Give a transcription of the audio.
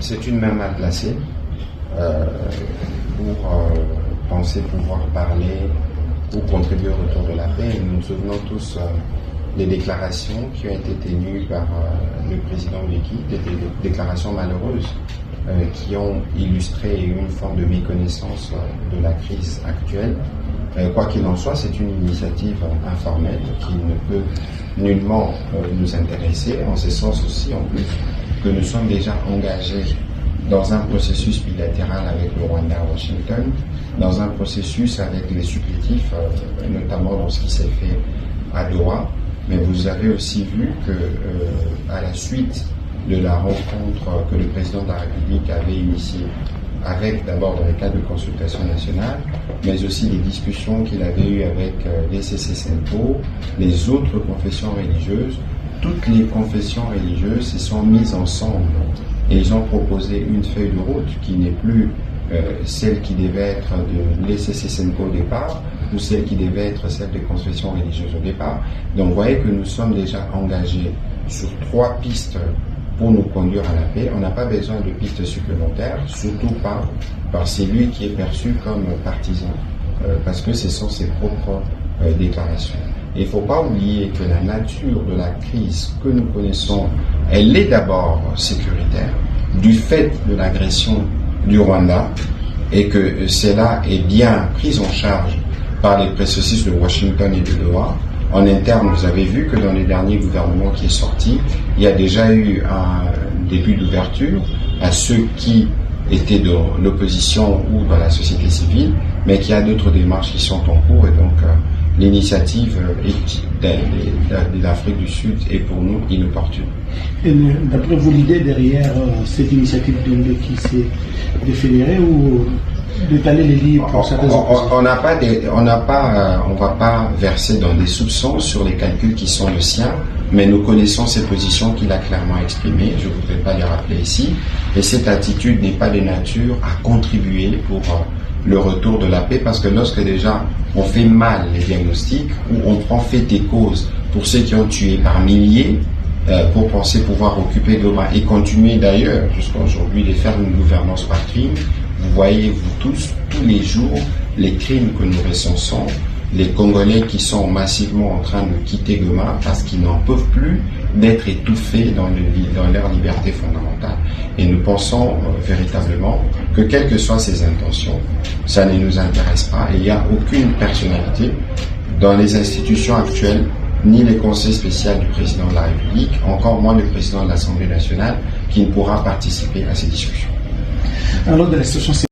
c'est une main mal placée pour penser pouvoir parler ou contribuer au retour de la paix. Et nous nous souvenons tous des déclarations qui ont été tenues par le président Mbeki, des déclarations malheureuses qui ont illustré une forme de méconnaissance de la crise actuelle. Quoi qu'il en soit, c'est une initiative informelle qui ne peut nullement nous intéresser, en ce sens aussi, en plus, que nous sommes déjà engagés dans un processus bilatéral avec le Rwanda à Washington, dans un processus avec les supplétifs, notamment dans ce qui s'est fait à Doha. Mais vous avez aussi vu que, à la suite de la rencontre que le président de la République avait initiée avec d'abord dans le cadre de consultation nationale, mais aussi des discussions qu'il avait eues avec les CCCNPO, les autres confessions religieuses, toutes les confessions religieuses se sont mises ensemble et ils ont proposé une feuille de route qui n'est plus celle qui devait être de l'ECCCNPO au départ ou celle qui devait être celle des confessions religieuses au départ. Donc vous voyez que nous sommes déjà engagés sur 3 pistes pour nous conduire à la paix. On n'a pas besoin de pistes supplémentaires, surtout pas par celui qui est perçu comme partisan, parce que ce sont ses propres déclarations. Et il ne faut pas oublier que la nature de la crise que nous connaissons, elle est d'abord sécuritaire, du fait de l'agression du Rwanda, et que cela est bien pris en charge par les processus de Washington et de Doha. En interne, vous avez vu que dans les derniers gouvernements qui est sorti, il y a déjà eu un début d'ouverture à ceux qui étaient dans l'opposition ou dans la société civile, mais qu'il y a d'autres démarches qui sont en cours et donc l'initiative de l'Afrique du Sud est pour nous inopportune. Et d'après vous, l'idée derrière cette initiative de Mbeki, c'est de fédérer ou d'étaler les livres pour certaines on va pas verser dans des soupçons sur les calculs qui sont le sien, mais nous connaissons ses positions qu'il a clairement exprimées, je ne voudrais pas les rappeler ici, et cette attitude n'est pas de nature à contribuer pour le retour de la paix, parce que lorsque déjà on fait mal les diagnostics, ou on prend fait et cause pour ceux qui ont tué par milliers, pour penser pouvoir occuper Goma et continuer d'ailleurs jusqu'à aujourd'hui de faire une gouvernance par crime. Vous voyez, vous tous les jours, les crimes que nous recensons, les Congolais qui sont massivement en train de quitter Goma parce qu'ils n'en peuvent plus d'être étouffés dans leur liberté fondamentale. Et nous pensons véritablement que quelles que soient ses intentions, ça ne nous intéresse pas. Et il n'y a aucune personnalité dans les institutions actuelles, ni les conseils spéciaux du président de la République, encore moins le président de l'Assemblée nationale, qui ne pourra participer à ces discussions. Alors, de la situation